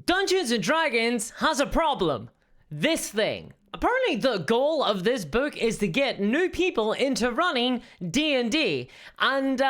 Dungeons and Dragons has a problem. This thing. Apparently the goal of this book is to get new people into running D&D, and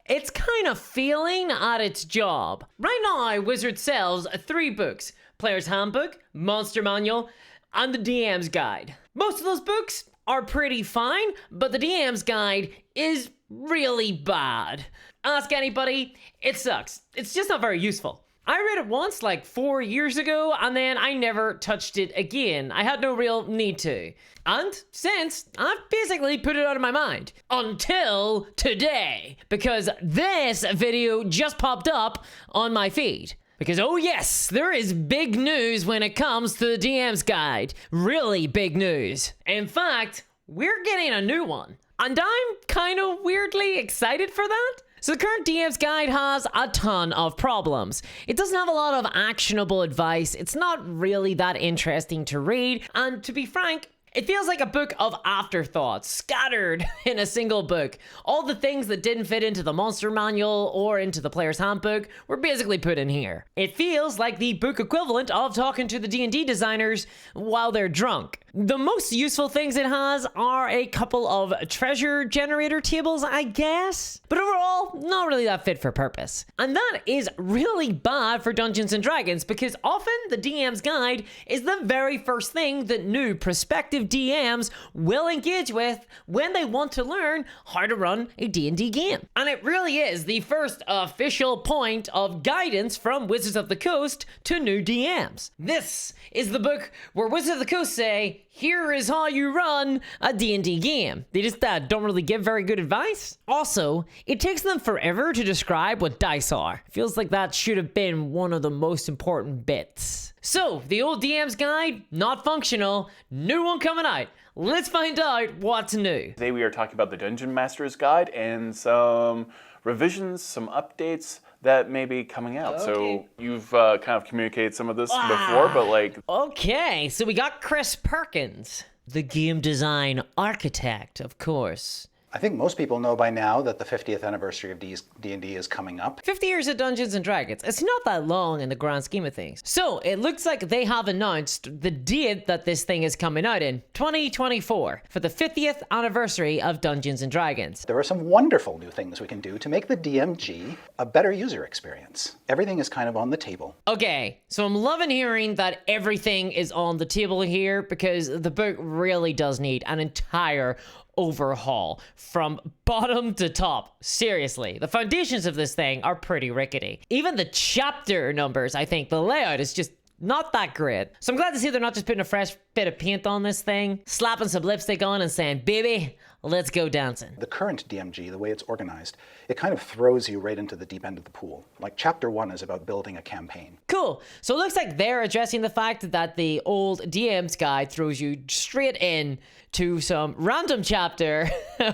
it's kind of failing at its job. Right now, Wizard sells 3 books: Player's Handbook, Monster Manual, and the DM's Guide. Most of those books are pretty fine, but the DM's Guide is really bad. Ask anybody, it sucks. It's just not very useful. I read it once, like 4 years ago, and then I never touched it again. I had no real need to. And since, I've basically put it out of my mind. Until today. Because this video just popped up on my feed. Because, oh yes, there is big news when it comes to the DM's Guide. Really big news. In fact, we're getting a new one. And I'm kind of weirdly excited for that. So the current DM's Guide has a ton of problems. It doesn't have a lot of actionable advice. It's not really that interesting to read. And to be frank, it feels like a book of afterthoughts scattered in a single book. All the things that didn't fit into the Monster Manual or into the Player's Handbook were basically put in here. It feels like the book equivalent of talking to the D&D designers while they're drunk. The most useful things it has are a couple of treasure generator tables, I guess. But overall, not really that fit for purpose. And that is really bad for Dungeons and Dragons because often the DM's Guide is the very first thing that new prospective DMs will engage with when they want to learn how to run a D&D game. And it really is the first official point of guidance from Wizards of the Coast to new DMs. This is the book where Wizards of the Coast say, here is how you run a D&D game. They just don't really give very good advice. Also, it takes them forever to describe what dice are. Feels like that should have been one of the most important bits. So, the old DM's Guide, not functional, new one coming out. Let's find out what's new. Today we are talking about the Dungeon Master's Guide and some revisions, some updates that may be coming out. Okay. So you've kind of communicated some of this before, but like... Okay, so we got Chris Perkins, the game design architect, of course. I think most people know by now that the 50th anniversary of D&D is coming up. 50 years of Dungeons and Dragons. It's not that long in the grand scheme of things. So it looks like they have announced the date that this thing is coming out in, 2024, for the 50th anniversary of Dungeons and Dragons. There are some wonderful new things we can do to make the DMG a better user experience. Everything is kind of on the table. Okay, so I'm loving hearing that everything is on the table here because the book really does need an entire overhaul from bottom to top. Seriously, the foundations of this thing are pretty rickety. Even the chapter numbers, I think the layout is just not that great. So I'm glad to see they're not just putting a fresh bit of paint on this thing, slapping some lipstick on and saying, baby, let's go dancing. The current DMG, the way it's organized, it kind of throws you right into the deep end of the pool. Like chapter 1 is about building a campaign. Cool. So it looks like they're addressing the fact that the old DM's Guide throws you straight in to some random chapter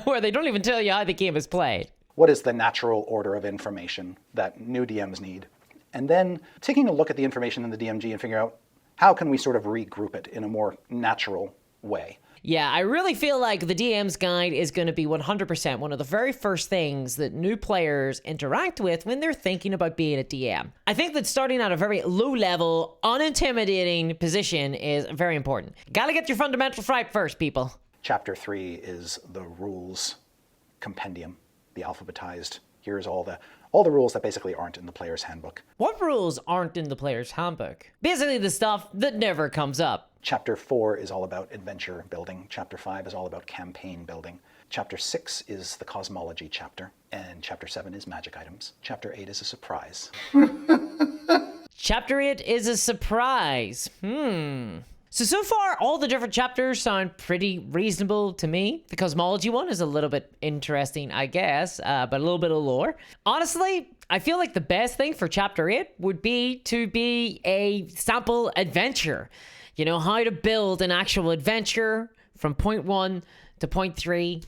where they don't even tell you how the game is played. What is the natural order of information that new DMs need? And then taking a look at the information in the DMG and figure out how can we sort of regroup it in a more natural way. Yeah, I really feel like the DM's Guide is going to be 100% one of the very first things that new players interact with when they're thinking about being a DM. I think that starting at a very low level, unintimidating position is very important. Gotta get your fundamentals right first, people. Chapter 3 is the rules compendium, the alphabetized. Here's all the rules that basically aren't in the player's handbook. What rules aren't in the player's handbook? Basically the stuff that never comes up. Chapter 4 is all about adventure building. Chapter 5 is all about campaign building. Chapter 6 is the cosmology chapter. And Chapter 7 is magic items. Chapter 8 is a surprise. Chapter 8 is a surprise. So far, all the different chapters sound pretty reasonable to me. The cosmology one is a little bit interesting, I guess, but a little bit of lore. Honestly, I feel like the best thing for Chapter 8 would be to be a sample adventure. You know, how to build an actual adventure from point 1 to point 3.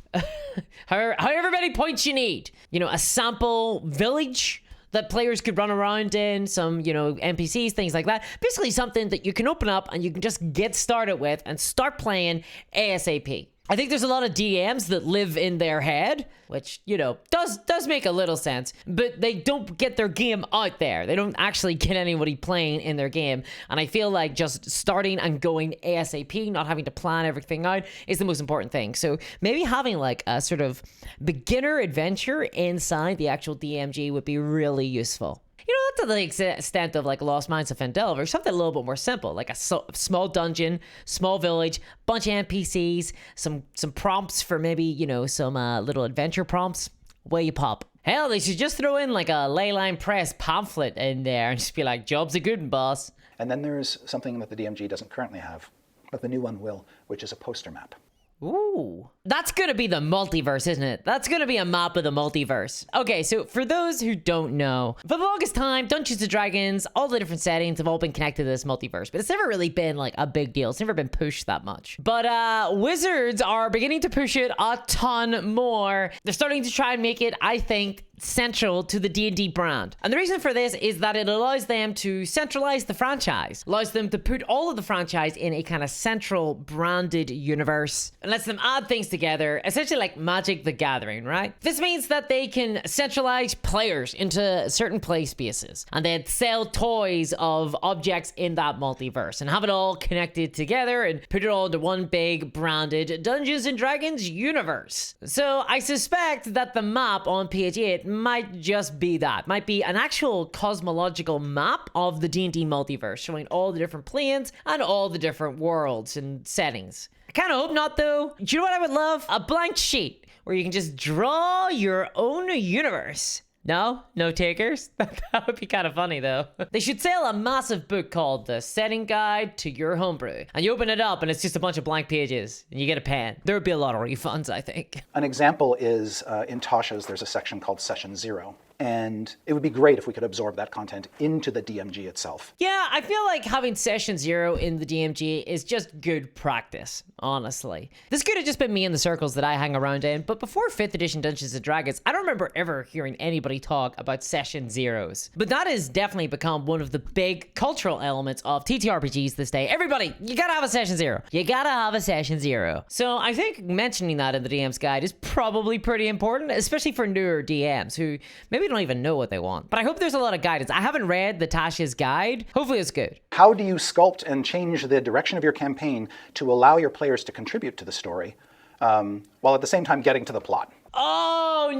However many points you need. You know, a sample village that players could run around in, some, you know, NPCs, things like that. Basically something that you can open up and you can just get started with and start playing ASAP. I think there's a lot of DMs that live in their head, which, you know, does make a little sense, but they don't get their game out there. They don't actually get anybody playing in their game. And I feel like just starting and going ASAP, not having to plan everything out, is the most important thing. So maybe having like a sort of beginner adventure inside the actual DMG would be really useful. You know, not to the extent of like Lost Mines of Phandelver, something a little bit more simple, like a small dungeon, small village, bunch of NPCs, some prompts for maybe, you know, some little adventure prompts. Away you pop. Hell, they should just throw in like a Leyline Press pamphlet in there and just be like, job's a good one, boss. And then there's something that the DMG doesn't currently have, but the new one will, which is a poster map. Ooh. That's gonna be the multiverse, isn't it? That's gonna be a map of the multiverse. Okay, so for those who don't know, for the longest time, Dungeons & Dragons, all the different settings have all been connected to this multiverse, but it's never really been like a big deal. It's never been pushed that much. But Wizards are beginning to push it a ton more. They're starting to try and make it, I think, central to the D&D brand. And the reason for this is that it allows them to centralize the franchise, allows them to put all of the franchise in a kind of central branded universe, and lets them add things together, essentially like Magic the Gathering, right? This means that they can centralize players into certain play spaces, and then sell toys of objects in that multiverse, and have it all connected together, and put it all into one big branded Dungeons & Dragons universe. So I suspect that the map on page 8 might just be that. Might be an actual cosmological map of the D&D multiverse, showing all the different planes and all the different worlds and settings. I kind of hope not, though. Do you know what I would love? A blank sheet where you can just draw your own universe. No? No takers? That would be kind of funny, though. They should sell a massive book called The Setting Guide to Your Homebrew. And you open it up and it's just a bunch of blank pages. And you get a pen. There would be a lot of refunds, I think. An example is in Tasha's, there's a section called Session 0. And it would be great if we could absorb that content into the DMG itself. Yeah, I feel like having Session 0 in the DMG is just good practice, honestly. This could have just been me in the circles that I hang around in, but before 5th edition Dungeons & Dragons, I don't remember ever hearing anybody talk about Session 0s. But that has definitely become one of the big cultural elements of TTRPGs this day. Everybody, you gotta have a Session 0. You gotta have a Session 0. So I think mentioning that in the DM's guide is probably pretty important, especially for newer DMs who maybe don't even know what they want. But I hope there's a lot of guidance. I haven't read the Tasha's guide. Hopefully it's good. How do you sculpt and change the direction of your campaign to allow your players to contribute to the story, while at the same time getting to the plot? Oh,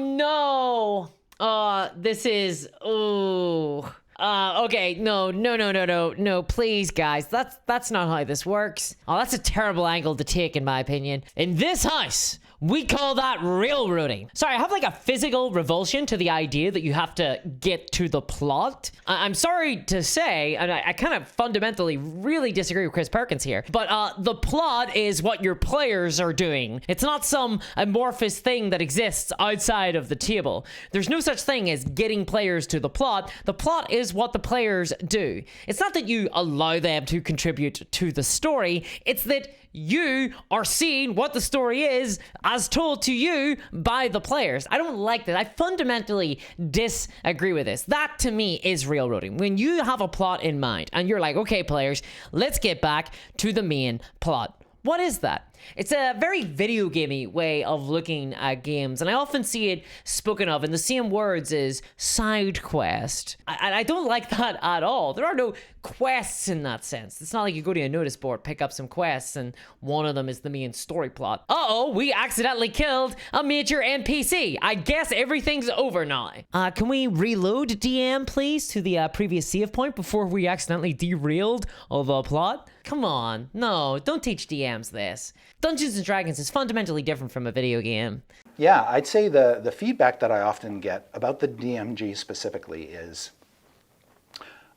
no. This is... Ooh. Okay, no, please, guys. That's not how this works. Oh, that's a terrible angle to take, in my opinion. In this house, we call that railroading. Sorry, I have like a physical revulsion to the idea that you have to get to the plot. I'm sorry to say, and I kind of fundamentally really disagree with Chris Perkins here, but the plot is what your players are doing. It's not some amorphous thing that exists outside of the table. There's no such thing as getting players to the plot. The plot is what the players do. It's not that you allow them to contribute to the story. It's that you are seeing what the story is as told to you by the players. I don't like that. I fundamentally disagree with this. That to me is railroading. When you have a plot in mind and you're like, okay, players, let's get back to the main plot. What is that? It's a very video gamey way of looking at games, and I often see it spoken of in the same words as side quest. I don't like that at all. There are no quests in that sense. It's not like you go to a notice board, pick up some quests, and one of them is the main story plot. Uh-oh, we accidentally killed a major NPC. I guess everything's over now. Can we reload DM, please, to the previous save point before we accidentally derailed the plot? Come on, no, don't teach DMs this. Dungeons & Dragons is fundamentally different from a video game. Yeah, I'd say the feedback that I often get about the DMG specifically is,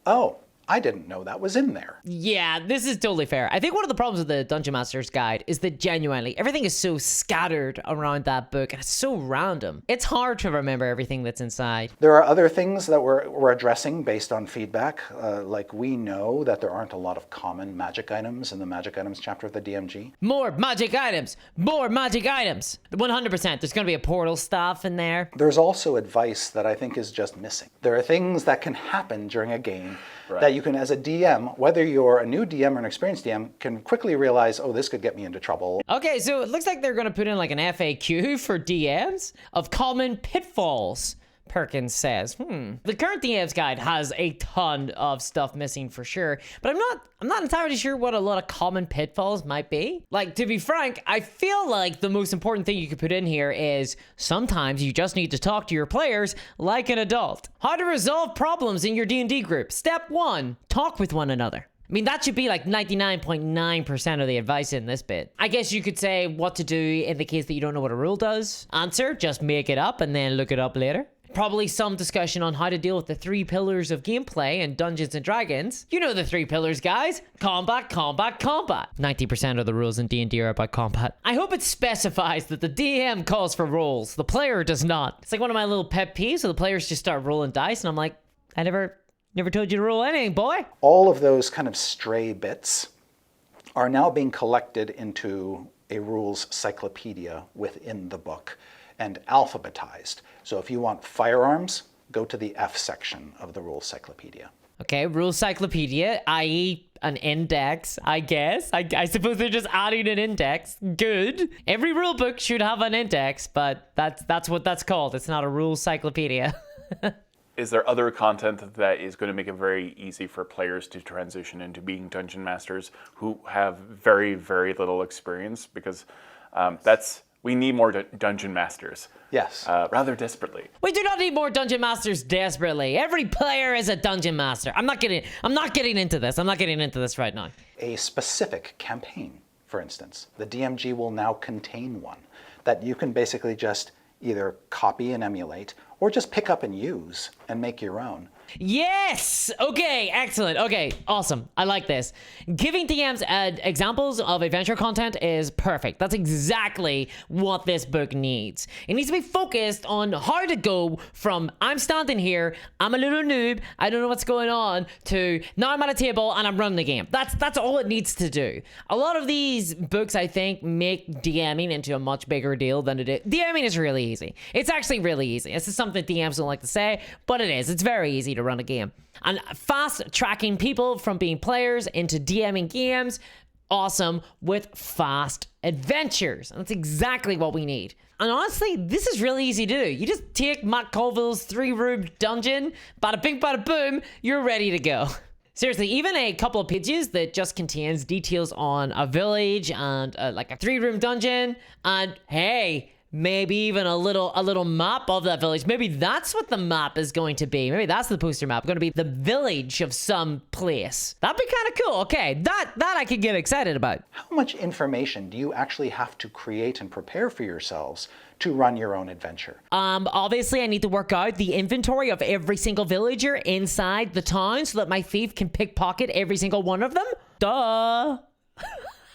oh, I didn't know that was in there. Yeah, this is totally fair. I think one of the problems with the Dungeon Master's Guide is that genuinely everything is so scattered around that book and it's so random. It's hard to remember everything that's inside. There are other things that we're addressing based on feedback. Like we know that there aren't a lot of common magic items in the magic items chapter of the DMG. More magic items! More magic items! 100%. There's going to be a portal staff in there. There's also advice that I think is just missing. There are things that can happen during a game that you can, as a DM, whether you're a new DM or an experienced DM, can quickly realize, oh, this could get me into trouble. Okay, so it looks like they're going to put in like an FAQ for DMs of common pitfalls. Perkins says, The current DM's guide has a ton of stuff missing for sure, but I'm not entirely sure what a lot of common pitfalls might be. Like, to be frank, I feel like the most important thing you could put in here is sometimes you just need to talk to your players like an adult. How to resolve problems in your D&D group. Step 1, talk with one another. I mean, that should be like 99.9% of the advice in this bit. I guess you could say what to do in the case that you don't know what a rule does. Answer, just make it up and then look it up later. Probably some discussion on how to deal with the 3 pillars of gameplay in Dungeons & Dragons. You know the 3 pillars, guys. Combat, combat, combat. 90% of the rules in D&D are about combat. I hope it specifies that the DM calls for rolls. The player does not. It's like one of my little pet peeves, so the players just start rolling dice, and I'm like, I never told you to roll anything, boy. All of those kind of stray bits are now being collected into a rules cyclopedia within the book and alphabetized. So if you want firearms, go to the F section of the rules cyclopedia. Okay, rules cyclopedia, i.e. an index, I guess. I suppose they're just adding an index. Good. Every rule book should have an index, but that's what that's called. It's not a rules cyclopedia. Is there other content that is going to make it very easy for players to transition into being dungeon masters who have very, very little experience? Because we need more dungeon masters. Yes. Rather desperately. We do not need more dungeon masters desperately. Every player is a dungeon master. I'm not getting into this. I'm not getting into this right now. A specific campaign, for instance. The DMG will now contain one that you can basically just either copy and emulate or just pick up and use and make your own. Yes! Okay, excellent. Okay, awesome. I like this. Giving DMs examples of adventure content is perfect. That's exactly what this book needs. It needs to be focused on how to go from I'm standing here, I'm a little noob, I don't know what's going on, to now I'm at a table and I'm running the game. That's all it needs to do. A lot of these books, I think, make DMing into a much bigger deal than it is. DMing is really easy. It's actually really easy. This is something DMs don't like to say, but it is. It's very easy to run a game. And fast tracking people from being players into DMing games, awesome, with fast adventures. And that's exactly what we need. And honestly, this is really easy to do. You just take Matt Colville's 3-room dungeon, bada bing, bada boom, you're ready to go. Seriously, even a couple of pages that just contains details on a village and like a 3-room dungeon, and hey, maybe even a little map of that village. Maybe that's what the map is going to be. Maybe that's the poster map. Going to be the village of some place. That'd be kind of cool. Okay, that I could get excited about. How much information do you actually have to create and prepare for yourselves to run your own adventure? Obviously I need to work out the inventory of every single villager inside the town so that my thief can pickpocket every single one of them. Duh.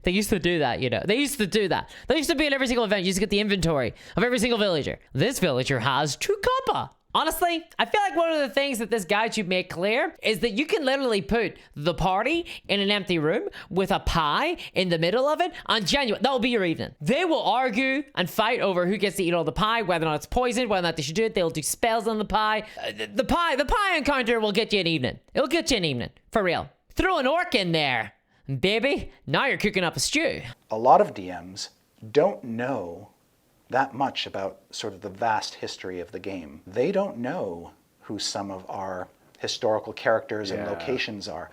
They used to do that, you know. They used to do that. They used to be in every single event. You used to get the inventory of every single villager. This villager has 2 compa. Honestly, I feel like one of the things that this guide should make clear is that you can literally put the party in an empty room with a pie in the middle of it, and genuine, that'll be your evening. They will argue and fight over who gets to eat all the pie, whether or not it's poisoned, whether or not they should do it. They'll do spells on the pie. The pie encounter will get you an evening. It'll get you an evening, for real. Throw an orc in there. Baby, now you're cooking up a stew. A lot of DMs don't know that much about sort of the vast history of the game. They don't know who some of our historical characters and locations are.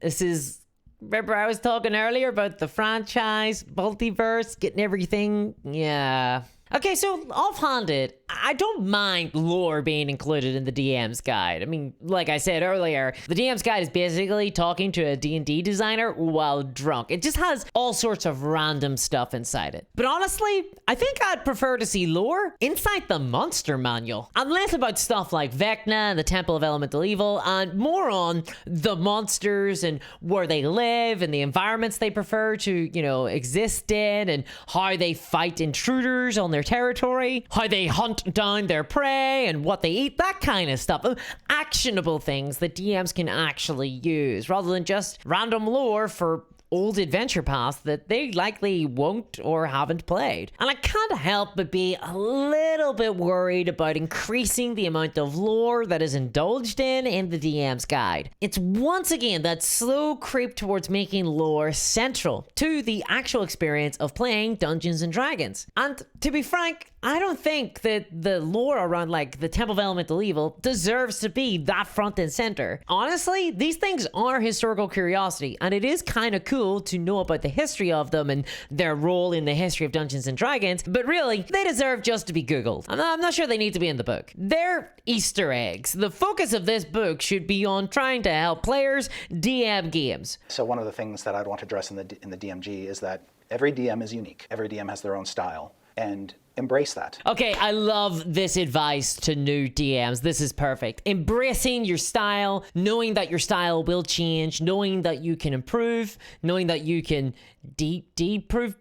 This is... Remember I was talking earlier about the franchise, Multiverse, getting everything? Yeah. Okay, so offhanded, I don't mind lore being included in the DM's guide. I mean, like I said earlier, the DM's guide is basically talking to a D&D designer while drunk. It just has all sorts of random stuff inside it. But honestly, I think I'd prefer to see lore inside the monster manual. And less about stuff like Vecna and the Temple of Elemental Evil, and more on the monsters and where they live and the environments they prefer to, you know, exist in, and how they fight intruders on their territory, how they hunt down their prey and what they eat, that kind of stuff. Actionable things that DMs can actually use rather than just random lore for old adventure paths that they likely won't or haven't played. And I can't help but be a little bit worried about increasing the amount of lore that is indulged in the DM's guide. It's once again that slow creep towards making lore central to the actual experience of playing Dungeons and Dragons. And to be frank, I don't think that the lore around like the Temple of Elemental Evil deserves to be that front and center. Honestly, these things are historical curiosity, and it is kind of cool to know about the history of them and their role in the history of Dungeons and Dragons, but really, they deserve just to be Googled. I'm not sure they need to be in the book. They're Easter eggs. The focus of this book should be on trying to help players DM games. So one of the things that I'd want to address in the DMG is that every DM is unique. Every DM has their own style, and embrace that. Okay, I love this advice to new DMs. This is perfect. Embracing your style, knowing that your style will change, knowing that you can improve, knowing that you can improve,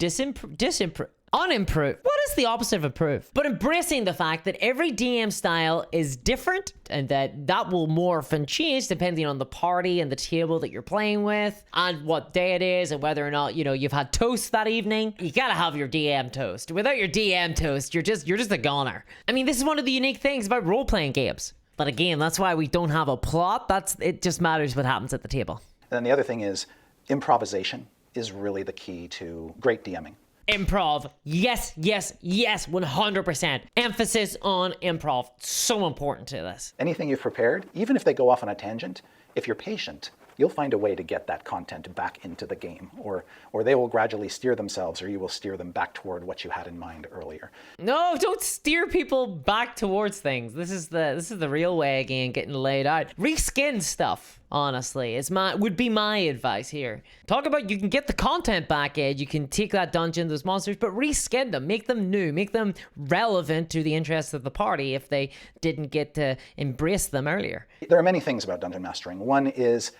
unimprove. What is the opposite of improve? But embracing the fact that every DM style is different and that will morph and change depending on the party and the table that you're playing with and what day it is and whether or not, you've had toast that evening. You gotta have your DM toast. Without your DM toast, you're just a goner. I mean, this is one of the unique things about role-playing games. But again, that's why we don't have a plot. It just matters what happens at the table. And then the other thing is improvisation is really the key to great DMing. Improv. Yes, 100%. Emphasis on improv. So important to this. Anything you've prepared, even if they go off on a tangent, if you're patient, you'll find a way to get that content back into the game, or they will gradually steer themselves, or you will steer them back toward what you had in mind earlier. No, don't steer people back towards things. This is the real way again, getting laid out. Reskin stuff. Honestly, would be my advice here. Talk about you can get the content back, Ed. You can take that dungeon, those monsters, but reskin them, make them new, make them relevant to the interests of the party if they didn't get to embrace them earlier. There are many things about dungeon mastering. One is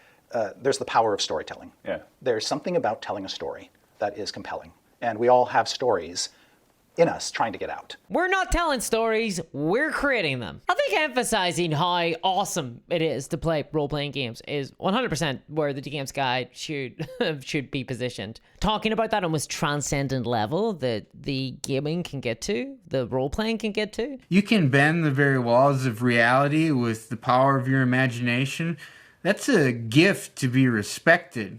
there's the power of storytelling. Yeah. There's something about telling a story that is compelling, and we all have stories in us trying to get out. We're not telling stories, we're creating them. I think emphasizing how awesome it is to play role-playing games is 100% where the DM's guide should be positioned. Talking about that almost transcendent level that the gaming can get to, the role-playing can get to. You can bend the very walls of reality with the power of your imagination. That's a gift to be respected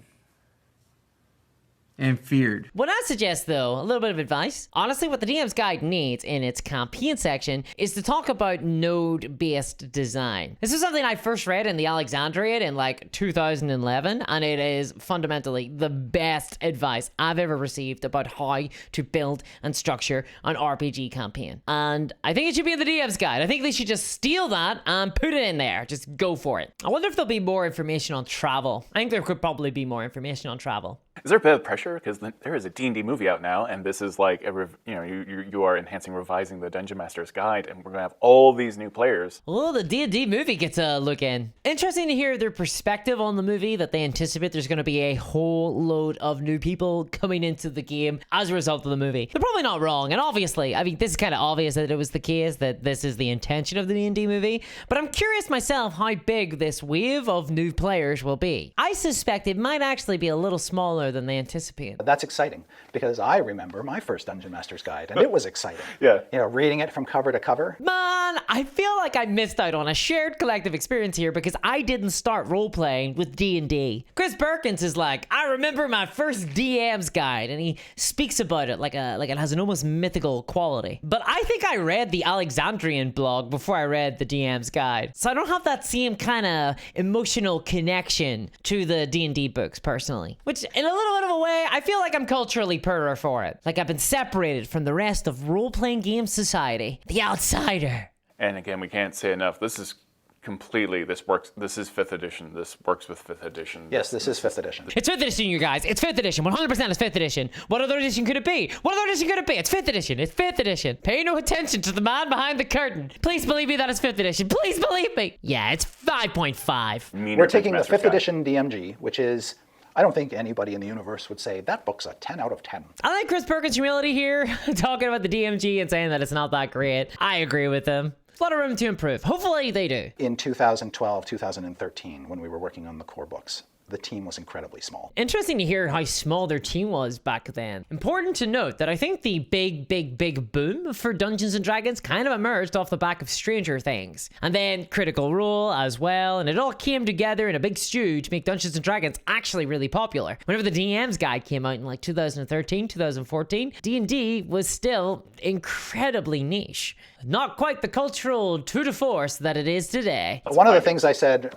and feared. What I suggest, though, a little bit of advice. Honestly, what the DM's Guide needs in its campaign section is to talk about node-based design. This is something I first read in the Alexandriad in like 2011, and it is fundamentally the best advice I've ever received about how to build and structure an RPG campaign. And I think it should be in the DM's Guide. I think they should just steal that and put it in there. Just go for it. I wonder if there'll be more information on travel. I think there could probably be more information on travel. Is there a bit of pressure? Because there is a D&D movie out now, and this is like, you are revising the Dungeon Master's Guide, and we're going to have all these new players. Oh, the D&D movie gets a look in. Interesting to hear their perspective on the movie, that they anticipate there's going to be a whole load of new people coming into the game as a result of the movie. They're probably not wrong, and obviously, I mean, this is kind of obvious that it was the case, that this is the intention of the D&D movie, but I'm curious myself how big this wave of new players will be. I suspect it might actually be a little smaller than they anticipate. That's exciting, because I remember my first Dungeon Master's Guide, and it was exciting. Yeah. Reading it from cover to cover. Man, I feel like I missed out on a shared collective experience here because I didn't start role-playing with D&D. Chris Perkins is like, I remember my first DM's Guide, and he speaks about it like it has an almost mythical quality. But I think I read the Alexandrian blog before I read the DM's Guide. So I don't have that same kind of emotional connection to the D&D books personally, which in a little bit of a way, I feel like I'm culturally poorer for it. Like I've been separated from the rest of role-playing game society. The outsider. And again, we can't say enough. This is 5th edition. This works with 5th edition. Yes, this is 5th edition. It's 5th edition, you guys. It's 5th edition. 100% is 5th edition. What other edition could it be? What other edition could it be? It's 5th edition. It's 5th edition. Pay no attention to the man behind the curtain. Please believe me that it's 5th edition. Please believe me. Yeah, it's 5.5. We're taking the 5th edition DMG, which is, I don't think anybody in the universe would say that book's a 10 out of 10. I like Chris Perkins' humility here, talking about the DMG and saying that it's not that great. I agree with him. There's a lot of room to improve. Hopefully they do. In 2012, 2013, when we were working on the core books, the team was incredibly small. Interesting to hear how small their team was back then. Important to note that I think the big boom for Dungeons & Dragons kind of emerged off the back of Stranger Things. And then Critical Role as well, and it all came together in a big stew to make Dungeons & Dragons actually really popular. Whenever the DM's Guide came out in like 2013, 2014, D&D was still incredibly niche. Not quite the cultural tour de force that it is today. One of the things I said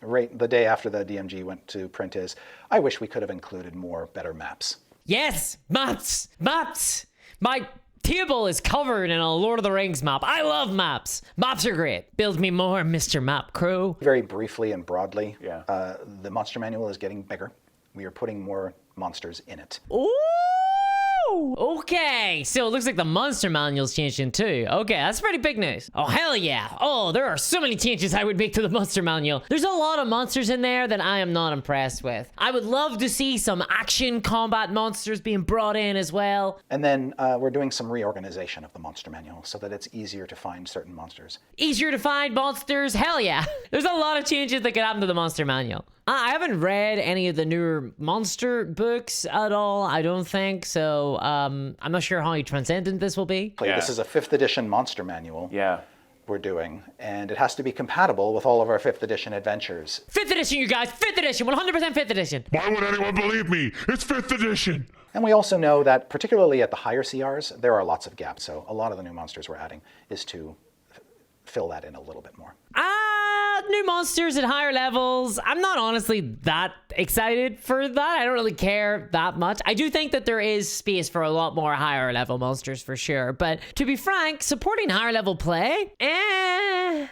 right the day after the DMG went to print is, I wish we could have included more better maps. Yes, maps. My table is covered in a Lord of the Rings map. I love maps. Maps are great. Build me more, Mr. Map Crow. Very briefly and broadly, Yeah. The monster manual is getting bigger. We are putting more monsters in it. Ooh! Okay, so it looks like the monster manual's changing too. Okay, that's pretty big news. Oh, hell yeah. Oh, there are so many changes I would make to the monster manual. There's a lot of monsters in there that I am not impressed with. I would love to see some action combat monsters being brought in as well. And then we're doing some reorganization of the monster manual so that it's easier to find certain monsters. Easier to find monsters, hell yeah. There's a lot of changes that could happen to the monster manual. I haven't read any of the newer monster books at all, I don't think, so I'm not sure how transcendent this will be. Yeah. This is a 5th edition monster manual Yeah. we're doing, and it has to be compatible with all of our 5th edition adventures. 5th edition, you guys, 5th edition, 100% 5th edition. Why would anyone believe me? It's 5th edition. And we also know that, particularly at the higher CRs, there are lots of gaps, so a lot of the new monsters we're adding is to fill that in a little bit more. New monsters at higher levels. I'm not honestly that excited for that. I don't really care that much. I do think that there is space for a lot more higher level monsters for sure. But to be frank, supporting higher level play,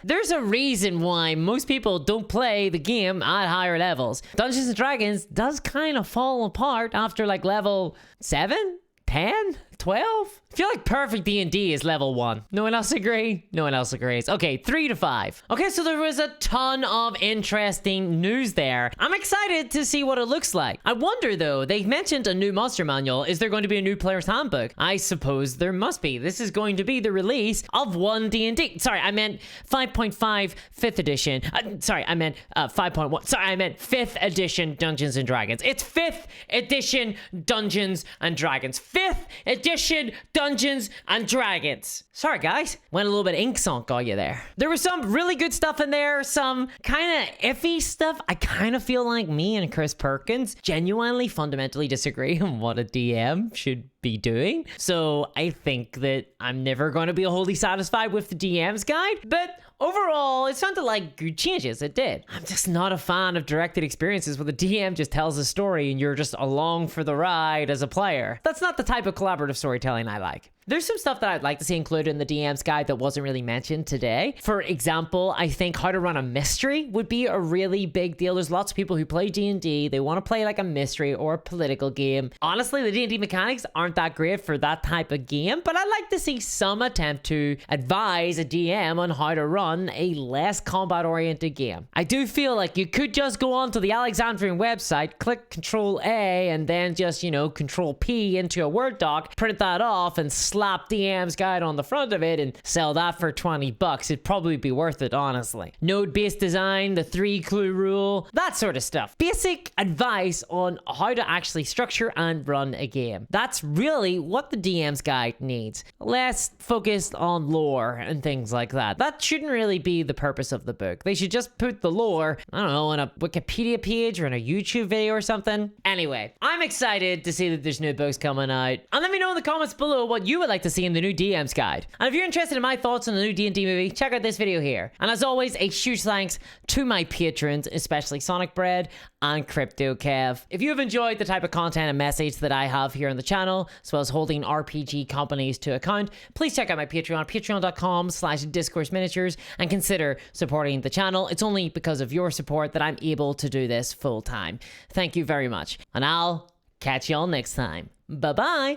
there's a reason why most people don't play the game at higher levels. Dungeons & Dragons does kind of fall apart after like level 7, 10, 12? I feel like perfect D&D is level 1. No one else agree? No one else agrees. Okay, 3 to 5. Okay, so there was a ton of interesting news there. I'm excited to see what it looks like. I wonder though, they mentioned a new monster manual. Is there going to be a new player's handbook? I suppose there must be. This is going to be the release of 1 D&D. Sorry, I meant 5.5 5th edition. Sorry, I meant 5.1. Sorry, I meant 5th edition Dungeons & Dragons. It's 5th edition Dungeons & Dragons. 5th edition Dungeons and Dragons. Sorry guys, went a little bit ink sunk on you there. There was some really good stuff in there, some kind of iffy stuff. I kind of feel like me and Chris Perkins genuinely fundamentally disagree on what a DM should be doing. So I think that I'm never going to be wholly satisfied with the DM's guide, but overall, it sounded like good changes. It did. I'm just not a fan of directed experiences where the DM just tells a story and you're just along for the ride as a player. That's not the type of collaborative storytelling I like. There's some stuff that I'd like to see included in the DM's guide that wasn't really mentioned today. For example, I think how to run a mystery would be a really big deal. There's lots of people who play D&D. They want to play like a mystery or a political game. Honestly, the D&D mechanics aren't that great for that type of game, but I'd like to see some attempt to advise a DM on how to run a less combat-oriented game. I do feel like you could just go onto the Alexandrian website, click Control A, and then just, Control P into a Word doc, print that off, and slap DM's guide on the front of it and sell that for $20. It'd probably be worth it, honestly. Node-based design, the 3-clue rule, that sort of stuff. Basic advice on how to actually structure and run a game. That's really what the DM's guide needs. Less focused on lore and things like that. That shouldn't really be the purpose of the book. They should just put the lore, I don't know, on a Wikipedia page or in a YouTube video or something. Anyway, I'm excited to see that there's new books coming out. And let me know in the comments below what you would like to see in the new DM's guide. And if you're interested in my thoughts on the new D&D movie, check out this video here. And as always, a huge thanks to my patrons, especially Sonic Bread and Crypto Kev. If you have enjoyed the type of content and message that I have here on the channel, as well as holding RPG companies to account, please check out my Patreon, patreon.com/discourse miniatures, and consider supporting the channel. It's only because of your support that I'm able to do this full time. Thank you very much. And I'll catch y'all next time. Bye-bye.